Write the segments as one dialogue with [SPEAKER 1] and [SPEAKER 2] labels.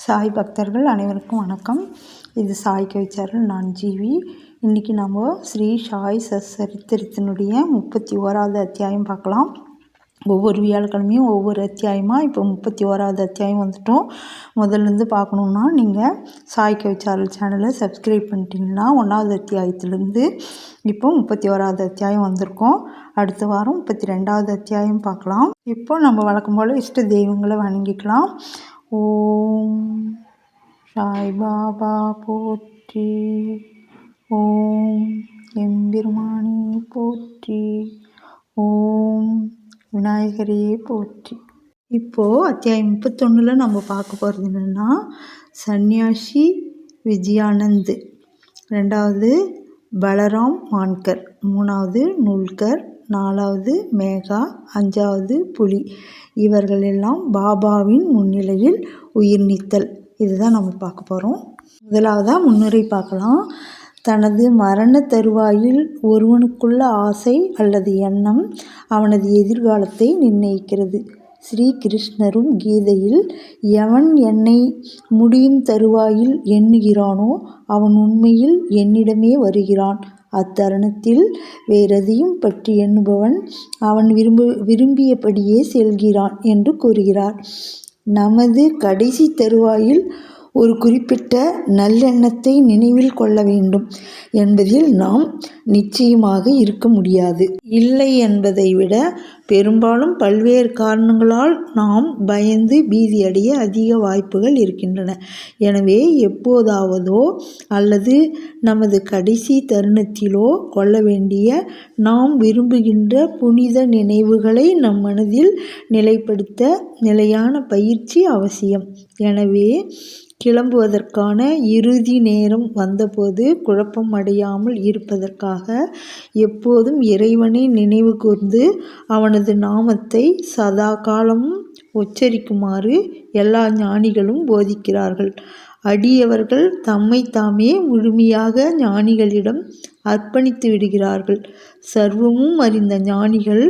[SPEAKER 1] சாய் பக்தர்கள் அனைவருக்கும் வணக்கம். இது சாய் கவிச்சாரல். நான் ஜீவி. இன்றைக்கி நம்ம ஸ்ரீ சாய் சச்சரித்திரத்தினுடைய 31வது அத்தியாயம் பார்க்கலாம். ஒவ்வொரு வியாழக்கிழமையும் ஒவ்வொரு அத்தியாயமாக இப்போ 31வது அத்தியாயம் வந்துட்டோம். முதல்லேருந்து பார்க்கணுன்னா நீங்கள் சாய் கவிச்சாரல் சேனலை சப்ஸ்கிரைப் பண்ணிட்டீங்கன்னா 1வது அத்தியாயத்துலேருந்து இப்போ 31வது அத்தியாயம் வந்திருக்கோம். அடுத்த வாரம் 32வது அத்தியாயம் பார்க்கலாம். இப்போ நம்ம வழக்கம் போல் இஷ்ட தெய்வங்களை வணங்கிக்கலாம். ஓம் சாய் பாபா போற்றி, ஓம் எம்பெருமானி போற்றி, ஓம் விநாயகரே போற்றி. இப்போது அத்தியாயம் 31 நம்ம பார்க்க போகிறது என்னென்னா, சன்னியாசி விஜயானந்த், 2வது பலராம் மான்கர், 3வது நூல்கர், 4வது மேகா, 5வது புலி. இவர்கள் எல்லாம் பாபாவின் முன்னிலையில் உயிர் நீத்தல். இதுதான் நம்ம பார்க்க போகிறோம். முதலாவதாக முன்னுரை பார்க்கலாம். தனது மரண தருவாயில் ஒருவனுக்குள்ள ஆசை அல்லது எண்ணம் அவனது எதிர்காலத்தை நிர்ணயிக்கிறது. ஸ்ரீ கிருஷ்ணரும் கீதையில், எவன் என்னை முடியும் தருவாயில் எண்ணுகிறானோ அவன் உண்மையில் என்னிடமே வருகிறான். அத்தருணத்தில் வேறெதையும் பற்றி எண்ணுபவன் அவன் விரும்பியபடியே செல்கிறான் என்று கூறுகிறார். நமது கடைசி தருவாயில் ஒரு குறிப்பிட்ட நல்லெண்ணத்தை நினைவில் கொள்ள வேண்டும் என்பதில் நாம் நிச்சயமாக இருக்க முடியாது. இல்லை என்பதை விட பெரும்பாலும் பல்வேறு காரணங்களால் நாம் பயந்து பீதியடைய அதிக வாய்ப்புகள் இருக்கின்றன. எனவே எப்போதாவதோ அல்லது நமது கடைசி தருணத்திலோ கொள்ள வேண்டிய நாம் விரும்புகின்ற புனித நினைவுகளை நம் மனதில் நிலைப்படுத்த நிலையான பயிற்சி அவசியம். எனவே கிளம்புவதற்கான இறுதி நேரம் வந்தபோது குழப்பம் அடையாமல் இருப்பதற்காக எப்போதும் இறைவனை நினைவு கூர்ந்து அவனது நாமத்தை சதா காலமும் உச்சரிக்குமாறு எல்லா ஞானிகளும் போதிக்கிறார்கள். அடியவர்கள் தம்மை தாமே முழுமையாக ஞானிகளிடம் அர்ப்பணித்து விடுகிறார்கள். சர்வமும் அறிந்த ஞானிகள்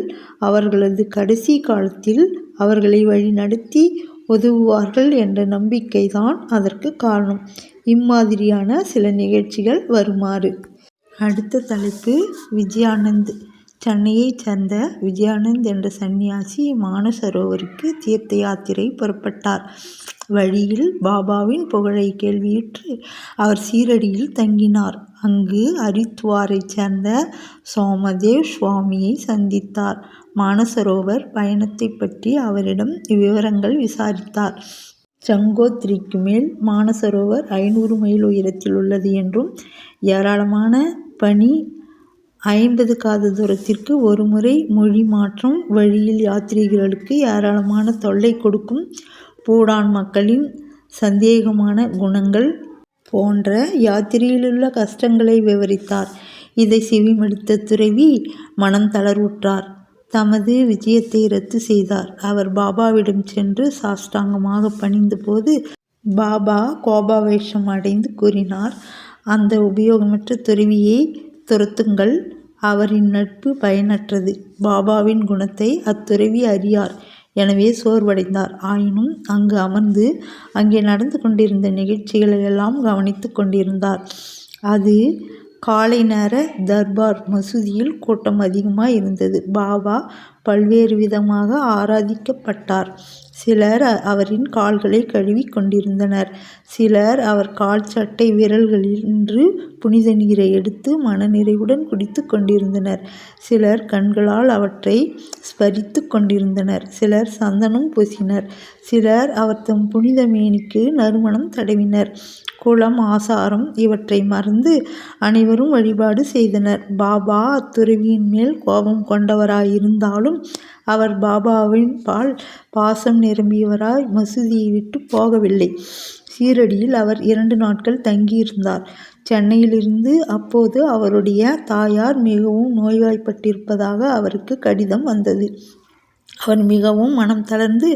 [SPEAKER 1] அவர்களது கடைசி காலத்தில் அவர்களை வழிநடத்தி உதவுவார்கள் என்ற நம்பிக்கைதான் அதற்கு காரணம். இம்மாதிரியான சில நிகழ்ச்சிகள் வருமாறு. அடுத்த தலைப்பு விஜயானந்த். சென்னையைச் சேர்ந்த விஜயானந்த் என்ற சன்னியாசி மானசரோவருக்கு தீர்த்த யாத்திரை புறப்பட்டார். வழியில் பாபாவின் புகழை கேள்வியுற்று அவர் சீரடியில் தங்கினார். அங்கு ஹரித்வாரைச் சேர்ந்த சோமதேவ் சுவாமியை சந்தித்தார். மானசரோவர் பயணத்தை பற்றி அவரிடம் விவரங்கள் விசாரித்தார். கங்கோத்ரிக்கு மேல் மானசரோவர் 500 மைல் உயரத்தில் உள்ளது என்றும், ஏராளமான பனி 50 காத தூரத்திற்கு ஒரு முறை மொழி மாற்றம், வழியில் யாத்ரீகர்களுக்கு ஏராளமான தொல்லை கொடுக்கும் பூடான் மக்களின் சந்தேகமான குணங்கள் போன்ற யாத்திரையிலுள்ள கஷ்டங்களை விவரித்தார். இதை செவிமடுத்த துறவி மனம் தளர்வுற்றார். தமது விஜயத்தை ரத்து செய்தார். அவர் பாபாவிடம் சென்று சாஷ்டாங்கமாக பணிந்த போது பாபா கோபாவேஷம் அடைந்து கூறினார், அந்த உபயோகமற்ற துறவியை துரத்துங்கள். அவரின் நட்பு பயனற்றது. பாபாவின் குணத்தை அத்துறவி அறியார். எனவே சோர்வடைந்தார். ஆயினும் அங்கு அமர்ந்து அங்கே நடந்து கொண்டிருந்த நிகழ்ச்சிகளை எல்லாம் கவனித்து கொண்டிருந்தார். அது காலை நேர தர்பார். மசூதியில் கூட்டம் அதிகமாக இருந்தது. பாபா பல்வேறு விதமாக ஆராதிக்கப்பட்டார். சிலர் அவரின் கால்களை கழுவி கொண்டிருந்தனர். சிலர் அவர் கால் சட்டை விரல்களின்று புனித நீரை எடுத்து மனநிறைவுடன் குடித்து கொண்டிருந்தனர். சிலர் கண்களால் அவற்றை ஸ்பரித்து கொண்டிருந்தனர். சிலர் சந்தனம் பூசினர். சிலர் அவர் தம் புனித மேனிக்கு நறுமணம் தடவினர். குலம், ஆசாரம் இவற்றை மறந்து அனைவரும் வழிபாடு செய்தனர். பாபா அத்துறவியின் மேல் கோபம் கொண்டவராயிருந்தாலும் அவர் பாபாவின் பால் பாசம் நிரம்பியவராய் மசூதியை விட்டு போகவில்லை. சீரடியில் அவர் 2 நாட்கள் தங்கியிருந்தார். சென்னையிலிருந்து அப்போது அவருடைய தாயார் மிகவும் நோய்வாய்ப்பட்டிருப்பதாக அவருக்கு கடிதம் வந்தது. அவர் மிகவும் மனம் தளர்ந்து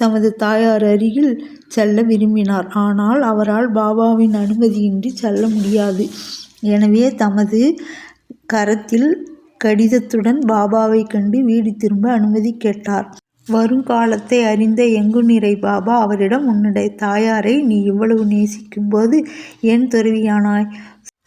[SPEAKER 1] தமது தாயார் அருகில் செல்ல விரும்பினார். ஆனால் அவரால் பாபாவின் அனுமதியின்றி செல்ல முடியாது. எனவே தமது கரத்தில் கடிதத்துடன் பாபாவை கண்டு வீடு திரும்ப அனுமதி கேட்டார். வருங்காலத்தை அறிந்த எங்குநிறை பாபா அவரிடம், உன்னுடைய தாயாரை நீ இவ்வளவு நேசிக்கும்போது ஏன் துறவியானாய்?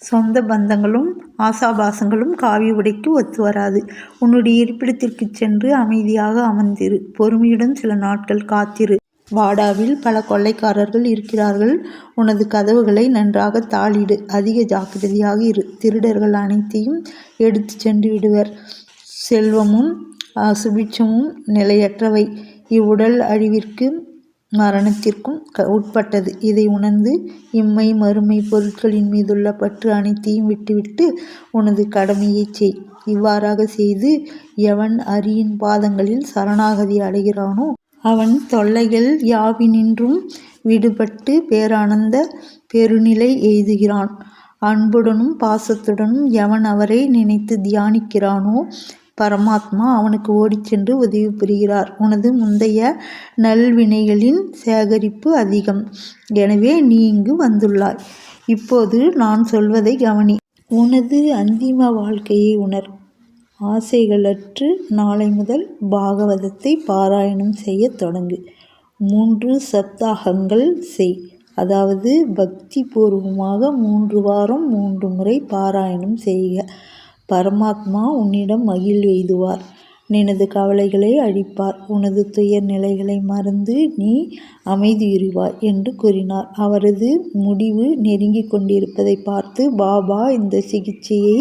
[SPEAKER 1] சொந்த பந்தங்களும் ஆசாபாசங்களும் காவி உடைக்கு ஒத்து வராது. உன்னுடைய இருப்பிடத்திற்கு சென்று அமைதியாக அமர்ந்திரு. பொறுமையுடன் சில நாட்கள் காத்திரு. வாடாவில் பல கொள்ளைக்காரர்கள் இருக்கிறார்கள். உனது கதவுகளை நன்றாக தாளிடு. அதிக ஜாக்கிரதையாக இரு. திருடர்கள் அனைத்தையும் எடுத்து சென்று விடுவர். செல்வமும் சுபிட்சமும் நிலையற்றவை. இவ்வுடல் அழிவிற்கும் மரணத்திற்கும் உட்பட்டது. இதை உணர்ந்து இம்மை மறுமை பொருட்களின் மீதுள்ள பற்று அனைத்தையும் விட்டுவிட்டு உனது கடமையை செய். இவ்வாறாக செய்து எவன் அரியின் பாதங்களில் சரணாகதி அடைகிறானோ அவன் தொல்லைகள் யாவினின்றும் விடுபட்டு பேரானந்த பெருநிலை எய்துகிறான். அன்புடனும் பாசத்துடனும் எவன் அவரை நினைத்து தியானிக்கிறானோ பரமாத்மா அவனுக்கு ஓடிச் சென்று உதவி புரிகிறார். உனது முந்தைய நல்வினைகளின் சேகரிப்பு அதிகம். எனவே நீ இங்கு வந்துள்ளாய். இப்போது நான் சொல்வதை கவனி. உனது அந்திம வாழ்க்கையை உணர். ஆசைகளற்று நாளை முதல் பாகவதத்தை பாராயணம் செய்ய தொடங்கு. 3 சப்தாகங்கள் செய். அதாவது பக்தி பூர்வமாக 3 வாரம் 3 முறை பாராயணம் செய்க. பரமாத்மா உன்னிடம் மகிழ்வெய்துவார். நினது கவலைகளை அழிப்பார். உனது துயர் நிலைகளை மறந்து நீ அமைதியுறுவாய் என்று கூறினார். அவரது முடிவு நெருங்கிக் கொண்டிருப்பதை பார்த்து பாபா இந்த சிகிச்சையை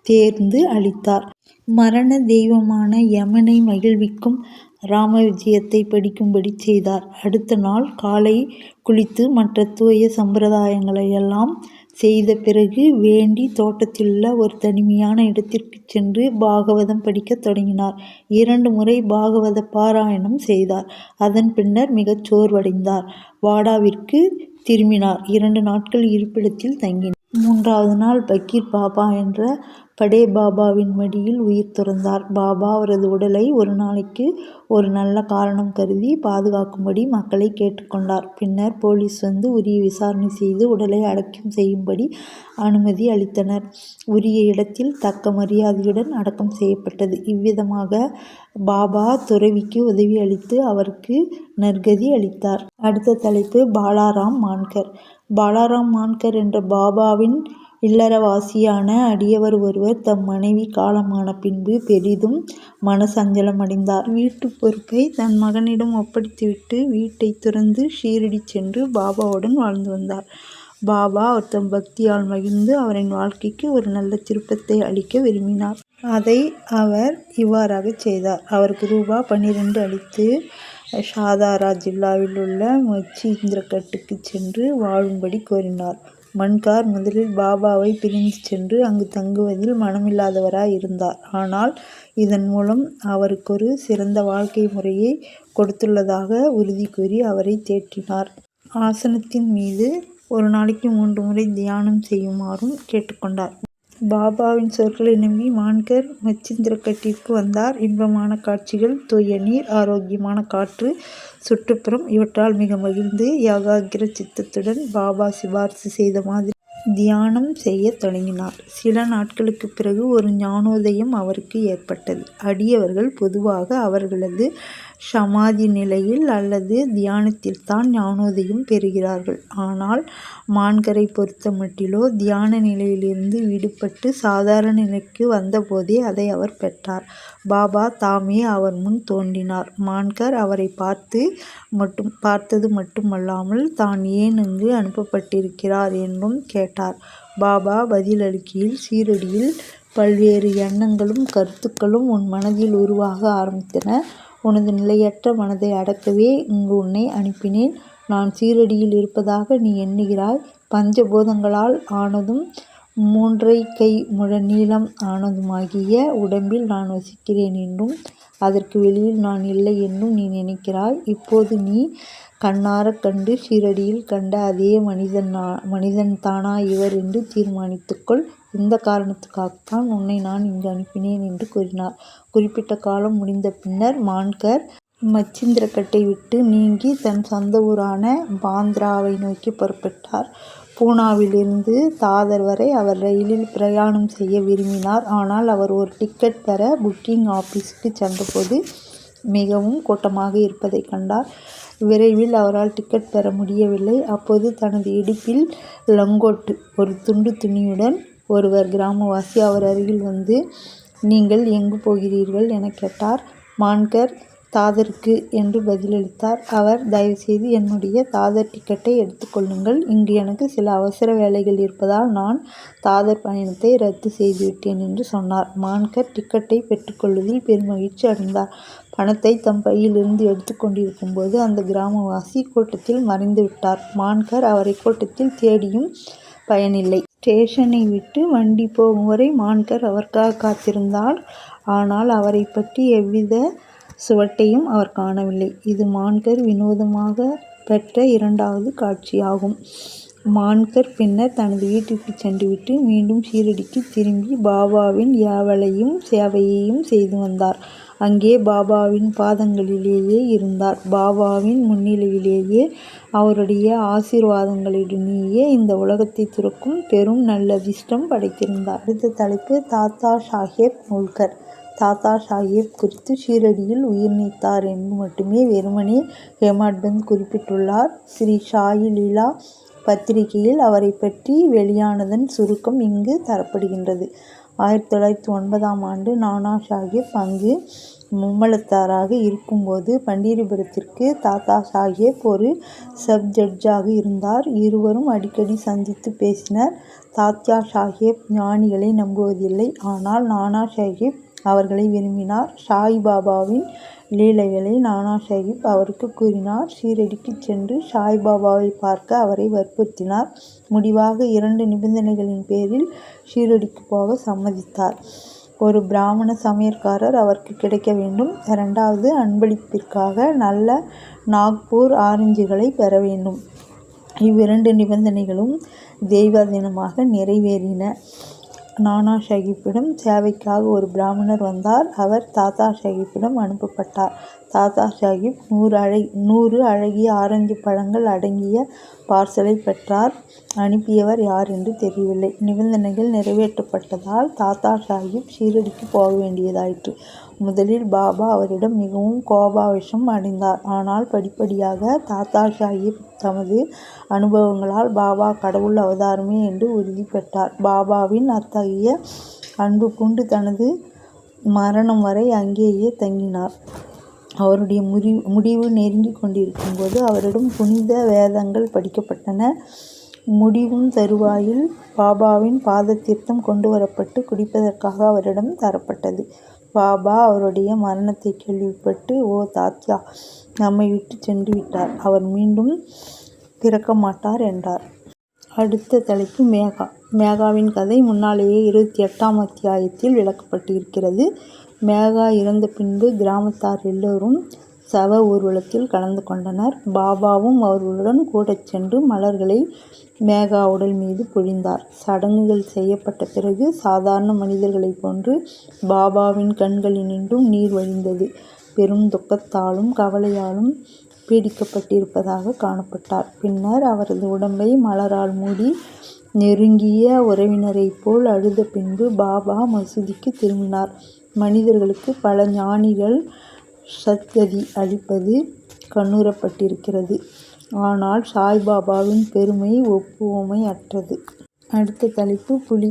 [SPEAKER 1] தேர்ந்து அளித்தார். மரண தெய்வமான யமனை மகிழ்விக்கும் ராம விஜயத்தை படிக்கும்படி செய்தார். அடுத்த நாள் காலை குளித்து மற்ற தூய சம்பிரதாயங்களையெல்லாம் செய்த பிறகு வேண்டி தோட்டத்திலுள்ள ஒரு தனிமையான இடத்திற்கு சென்று பாகவதம் படிக்க தொடங்கினார். 2 முறை பாகவத பாராயணம் செய்தார். அதன் பின்னர் மிகச் சோர்வடைந்தார். வாடாவிற்கு திரும்பினார். 2 நாட்கள் இருப்பிடத்தில் தங்கினார். 3வது நாள் பக்கீர் பாபா என்ற படே பாபாவின் மடியில் உயிர் துறந்தார். பாபா அவரது உடலை ஒரு நாளைக்கு ஒரு நல்ல காரணம் கருதி பாதுகாக்கும்படி மக்களை கேட்டுக்கொண்டார். பின்னர் போலீஸ் வந்து உரிய விசாரணை செய்து உடலை அடக்கம் செய்யும்படி அனுமதி அளித்தனர். உரிய இடத்தில் தக்க மரியாதையுடன் அடக்கம் செய்யப்பட்டது. இவ்விதமாக பாபா துறவிக்கு உதவி அளித்து அவருக்கு நற்கதி அளித்தார். அடுத்த தலைப்பு பாலாராம் மான்கர். பாலாராம் மான்கர் என்ற பாபாவின் இல்லறவாசியான அடியவர் ஒருவர் தம் மனைவி காலமான பின்பு பெரிதும் மனசஞ்சலமடைந்தார். வீட்டு பொறுப்பை தன் மகனிடம் ஒப்படைத்துவிட்டு வீட்டை துறந்து ஷீரடி சென்று பாபாவுடன் வாழ்ந்து வந்தார். பாபா அவர் தம் பக்தியால் மகிழ்ந்து அவரின் வாழ்க்கைக்கு ஒரு நல்ல திருப்பத்தை அளிக்க விரும்பினார். அதை அவர் இவ்வாறாக செய்தார். அவருக்கு ரூபா 12 அளித்து ஷாதாரா ஜில்லாவில் உள்ள மொச்சீந்திரகட்டுக்கு சென்று வாழும்படி கோரினார். மன்கார் முதலில் பாபாவை பிரிந்து சென்று அங்கு தங்குவதில் மனமில்லாதவராய் இருந்தார். ஆனால் இதன் மூலம் அவருக்கொரு சிறந்த வாழ்க்கை முறையை கொடுத்துள்ளதாக உறுதி கூறி அவரை தேற்றினார். ஆசனத்தின் மீது ஒரு நாளைக்கு 3 முறை தியானம் செய்யுமாறும் கேட்டுக்கொண்டார். பாபாவின் சொற்களை நம்பி மான்கர் மொச்சீந்திரகட்டிற்கு வந்தார். இன்பமான காட்சிகள், தூய நீர், ஆரோக்கியமான காற்று, சுற்றுப்புறம் இவற்றால் மிக மகிழ்ந்து ஏகாகிர சித்தத்துடன் பாபா சிபாரிசு செய்த மாதிரி தியானம் செய்ய தொடங்கினார். சில நாட்களுக்கு பிறகு ஒரு ஞானோதயம் அவருக்கு ஏற்பட்டது. அடியவர்கள் பொதுவாக அவர்களது சமாதி நிலையில் அல்லது தியானத்தில்தான் ஞானோதயம் பெறுகிறார்கள். ஆனால் மான்கரை பொறுத்தமட்டிலோ தியான நிலையிலிருந்து விடுபட்டு சாதாரண நிலைக்கு வந்தபோதே அதை அவர் பெற்றார். பாபா தாமே அவர் முன் தோன்றினார். மான்கர் அவரை பார்த்தது மட்டுமல்லாமல் தான் ஏன் அங்கு அனுப்பப்பட்டிருக்கிறார் என்றும் கேட்டார். பாபா பதிலளிக்கையில், சீரடியில் பல்வேறு எண்ணங்களும் கருத்துக்களும் உன் மனதில் உருவாக ஆரம்பித்தன. உனது நிலையற்ற மனதை அடக்கவே இங்கு உன்னை அனுப்பினேன். நான் சீரடியில் இருப்பதாக நீ எண்ணுகிறாய். பஞ்சபூதங்களால் ஆனதும் 3 கை முழ நீளம் ஆனதுமாகிய உடம்பில் நான் வசிக்கிறேன் என்றும் அதற்கு வெளியில் நான் இல்லை என்றும் நீ நினைக்கிறாய். இப்போது நீ கண்ணாரக் கண்டு ஷீரடியில் கண்ட அதே மனிதன்தானா இவர் என்று தீர்மானித்துக்கொள். இந்த காரணத்துக்காகத்தான் உன்னை நான் இங்கு அனுப்பினேன் என்று கூறினார். குறிப்பிட்ட காலம் முடிந்த பின்னர் மான்கர் மொச்சீந்திரகட்டை விட்டு நீங்கி தன் சொந்த ஊரான பாந்த்ராவை நோக்கி புறப்பட்டார். பூனாவிலிருந்து தாதர் வரை அவர் ரயிலில் பிரயாணம் செய்ய விரும்பினார். ஆனால் அவர் ஒரு டிக்கெட் பெற புக்கிங் ஆபீஸுக்கு சென்றபோது மிகவும் கூட்டமாக இருப்பதைக் கண்டார். விரைவில் அவரால் டிக்கெட் பெற முடியவில்லை. அப்போது தனது இடுப்பில் லங்கோட்டு, ஒரு துண்டு துணியுடன் ஒருவர் கிராமவாசி அவர் அருகில் வந்து, நீங்கள் எங்கு போகிறீர்கள் என கேட்டார். மான்கர் தாதருக்கு என்று பதிலளித்தார். அவர், தயவுசெய்து என்னுடைய தாதர் டிக்கெட்டை எடுத்துக்கொள்ளுங்கள். இங்கு எனக்கு சில அவசர வேலைகள் இருப்பதால் நான் தாதர் பயணத்தை ரத்து செய்துவிட்டேன் என்று சொன்னார். மான்கர் டிக்கெட்டை பெற்றுக்கொள்வதில் பெருமகிழ்ச்சி அடைந்தார். பணத்தை தம் பையிலிருந்து எடுத்து கொண்டிருக்கும் போது அந்த கிராமவாசி கூட்டத்தில் மறைந்து விட்டார். மான்கர் அவரை கூட்டத்தில் தேடியும் பயனில்லை. ஸ்டேஷனை விட்டு வண்டி போகும் வரை மான்கர் அவருக்காக காத்திருந்தார். ஆனால் அவரை பற்றி எவ்வித சுவட்டையும் அவர் காணவில்லை. இது மான்கர் வினோதமாக பெற்ற இரண்டாவது காட்சியாகும். மான்கர் பின்னர் தனது வீட்டிற்கு சென்றுவிட்டு மீண்டும் ஷீரடிக்கு திரும்பி பாபாவின் ஏவலையும் சேவையையும் செய்து வந்தார். அங்கே பாபாவின் பாதங்களிலேயே இருந்தார். பாபாவின் முன்னிலையிலேயே அவருடைய ஆசீர்வாதங்களுடனேயே இந்த உலகத்தை துறக்கும் பெரும் நல்லதிர்ஷ்டம் படைத்திருந்தார். அடுத்த தலைப்பு தாத்தா சாஹேப் நூல்கர். தாத்தா சாஹேப் குறித்து ஷீரடியில் உயிர் நீத்தார் என்று மட்டுமே வெறுமனே ஹேமாட்பந்த் குறிப்பிட்டுள்ளார். ஸ்ரீ சாயி லீலா பத்திரிகையில் அவரை பற்றி வெளியானதன் சுருக்கம் இங்கு தரப்படுகின்றது. 1909ஆம் ஆண்டு நானா சாஹேப் அங்கு மும்மலத்தாராக இருக்கும்போது பண்டீரிபுரத்திற்கு தாத்தா சாஹேப் ஒரு சப் ஜட்ஜாக இருந்தார். இருவரும் அடிக்கடி சந்தித்து பேசினர். தாத்யா சாஹேப் ஞானிகளை நம்புவதில்லை. ஆனால் நானா சாஹேப் அவர்களை விரும்பினார். சாய்பாபாவின் லீலைகளை நானா சாஹிப் அவருக்கு கூறினார். ஷீரடிக்கு சென்று சாய்பாபாவை பார்க்க அவரை வற்புறுத்தினார். முடிவாக 2 நிபந்தனைகளின் பேரில் ஷீரடிக்கு போக சம்மதித்தார். ஒரு பிராமண சமையற்காரர் அவருக்கு கிடைக்க வேண்டும். 2வது, அன்பளிப்பிற்காக நல்ல நாக்பூர் ஆரஞ்சுகளை பெற வேண்டும். இவ்விரண்டு நிபந்தனைகளும் தெய்வாதீனமாக நிறைவேறின. நானா சாஹிப்பிடம் சேவைக்காக ஒரு பிராமணர் வந்தார். அவர் தாத்தா சாஹிப்பிடம் அனுப்பப்பட்டார். தாத்தா சாஹிப் 100 அழகிய ஆரஞ்சு பழங்கள் அடங்கிய பார்சலை பெற்றார். அனுப்பியவர் யார் என்று தெரியவில்லை. நிபந்தனைகள் நிறைவேற்றப்பட்டதால் தாத்தா சாஹிப் ஷீரடிக்கு போக வேண்டியதாயிற்று. முதலில் பாபா அவரிடம் மிகவும் கோபாவேசம் அடைந்தார். ஆனால் படிப்படியாக தாத்தா சாஹிப் தமது அனுபவங்களால் பாபா கடவுள் அவதாரமே என்று உறுதி பெற்றார். பாபாவின் அத்தகைய அன்பு பூண்டு தனது மரணம் வரை அங்கேயே தங்கினார். அவருடைய முடிவு நெருங்கிக் கொண்டிருக்கும் போது அவரிடம் புனித வேதங்கள் படிக்கப்பட்டன. முடிவும் தருவாயில் பாபாவின் பாத தீர்த்தம் கொண்டு வரப்பட்டு குடிப்பதற்காக அவரிடம் தரப்பட்டது. பாபா அவருடைய மரணத்தை கேள்விப்பட்டு, ஓ தாத்யா, நம்மை விட்டு சென்று விட்டார். அவர் மீண்டும் பிறக்க மாட்டார் என்றார். அடுத்த தலைப்பு மேகா. மேகாவின் கதை முன்னாலேயே 28ஆம் அத்தியாயத்தில் விளக்கப்பட்டிருக்கிறது. மேகா இறந்த பின்பு கிராமத்தார் எல்லோரும் சவ ஊர்வலத்தில் கலந்து கொண்டனர். பாபாவும் அவர்களுடன் கூட சென்று மலர்களை மேகா உடல் மீது பொழிந்தார். சடங்குகள் செய்யப்பட்ட பிறகு சாதாரண மனிதர்களைப் போன்று பாபாவின் கண்களினின்றும் நீர் வழிந்தது. பெரும் துக்கத்தாலும் கவலையாலும் பீடிக்கப்பட்டிருப்பதாக காணப்பட்டார். பின்னர் அவரது உடம்பை மலரால் மூடி நெருங்கிய உறவினரைப் போல் அழுத பின்பு பாபா மசூதிக்கு திரும்பினார். மனிதர்களுக்கு பல ஞானிகள் சத்கதி அளிப்பது கண்ணுறப்பட்டிருக்கிறது. ஆனால் சாய்பாபாவின் பெருமை ஒப்புவமை அற்றது. அடுத்த தலைப்பு புலி.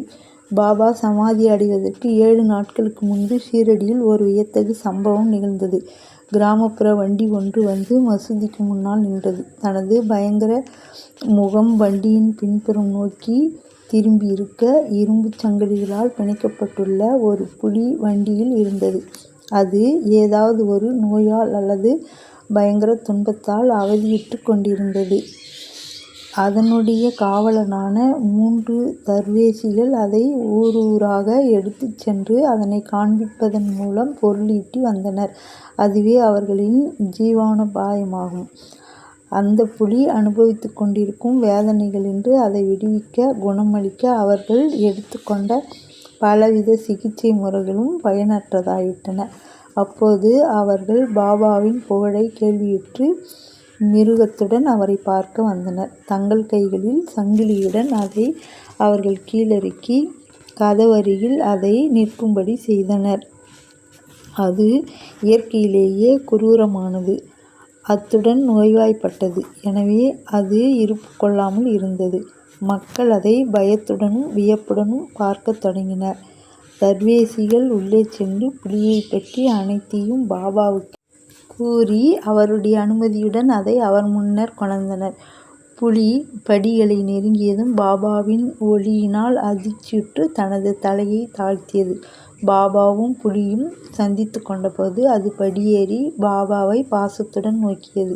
[SPEAKER 1] பாபா சமாதி அடைவதற்கு 7 நாட்களுக்கு முன்பு ஷீரடியில் ஒரு வியத்தகு சம்பவம் நிகழ்ந்தது. கிராமப்புற வண்டி ஒன்று வந்து மசூதிக்கு முன்னால் நின்றது. தனது பயங்கர முகம் வண்டியின் பின்புறம் நோக்கி திரும்பியிருக்க, இரும்புச் சங்கிலிகளால் பிணைக்கப்பட்டுள்ள ஒரு புலி வண்டியில் இருந்தது. அது ஏதாவது ஒரு நோயால் அல்லது பயங்கர துன்பத்தால் அவதியுற்று கொண்டிருந்தது. அதனுடைய காவலனான 3 தர்வேசிகள் அதை ஊராக எடுத்துச் சென்று அதனை காண்பிப்பதன் மூலம் பொருளீட்டி வந்தனர். அதுவே அவர்களின் ஜீவனோபாயமாகும். அந்த புலி அனுபவித்து கொண்டிருக்கும் வேதனைகளின்றி அதை விடுவிக்க, குணமளிக்க அவர்கள் எடுத்துக்கொண்ட பலவித சிகிச்சை முறைகளும் பயனற்றதாயிட்டன. அப்போது அவர்கள் பாபாவின் புகழை கேள்வியுற்று மிருகத்துடன் அவரை பார்க்க வந்தனர். தங்கள் கைகளில் சங்கிலியுடன் அதை அவர்கள் கீழிறக்கி கதவருகில் அதை நிற்கும்படி செய்தனர். அது இயற்கையிலேயே குரூரமானது. அத்துடன் நோய்வாய்ப்பட்டது. எனவே அது இருப்பு கொள்ளாமல் இருந்தது. மக்கள் அதை பயத்துடனும் வியப்புடனும் பார்க்கத் தொடங்கினர். தர்வேசிகள் உள்ளே சென்று புலியைப் பற்றி அனைத்தையும் பாபாவுக்கு கூறி அவருடைய அனுமதியுடன் அதை அவர் முன்னர் கொணர்ந்தனர். புலி படிகளை நெருங்கியதும் பாபாவின் ஒளியினால் அதிர்ச்சியுற்று தனது தலையை தாழ்த்தியது. பாபாவும் புலியும் சந்தித்து கொண்டபோது அது படியேறி பாபாவை பாசத்துடன் நோக்கியது.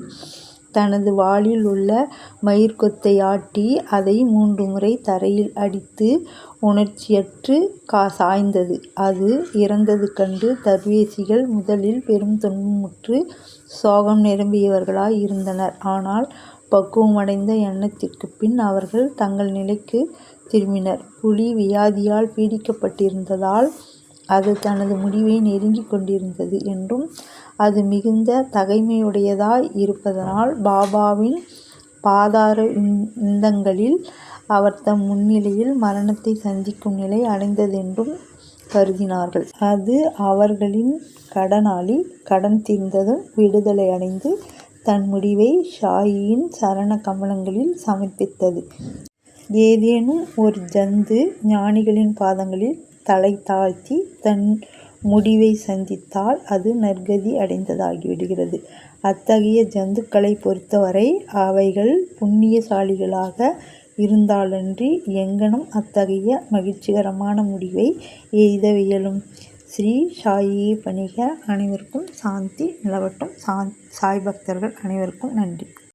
[SPEAKER 1] தனது வாலில் உள்ள மயிர்கொத்தை ஆட்டி அதை 3 முறை தரையில் அடித்து உணர்ச்சியற்று சாய்ந்தது. அது இறந்தது கண்டு தர்வேசிகள் முதலில் பெரும் துன்பமுற்று சோகம் நிரம்பியவர்களாய் இருந்தனர். ஆனால் பக்குவமடைந்த எண்ணத்திற்குப் பின் அவர்கள் தங்கள் நிலைக்கு திரும்பினர். புலி வியாதியால் பீடிக்கப்பட்டிருந்ததால் அது தனது முடிவை நெருங்கிக் கொண்டிருந்தது என்றும் அது மிகுந்த தகைமையுடையதாய் இருப்பதனால் பாபாவின் பாதார விந்தங்களில் அவர் தம் முன்னிலையில் மரணத்தை சந்திக்கும் நிலை அடைந்ததென்றும் கருதினார்கள். அது அவர்களின் கடனாளி. கடன் தீர்ந்ததும் விடுதலை அடைந்து தன் முடிவை ஷாயியின் சரண கமலங்களில் சமர்ப்பித்தது. ஏதேனும் ஒரு ஜந்து ஞானிகளின் பாதங்களில் தலை தாழ்த்தி தன் முடிவை சந்தித்தால் அது நற்கதி அடைந்ததாகிவிடுகிறது. அத்தகைய ஜந்துக்களை பொறுத்தவரை அவைகள் புண்ணியசாலிகளாக இருந்தாலன்றி எங்கனம் அத்தகைய மகிழ்ச்சிகரமான முடிவை எய்தவியலும்? ஸ்ரீ சாயியே பணிக. அனைவருக்கும் சாந்தி நிலவட்டும். சாய் பக்தர்கள் அனைவருக்கும் நன்றி.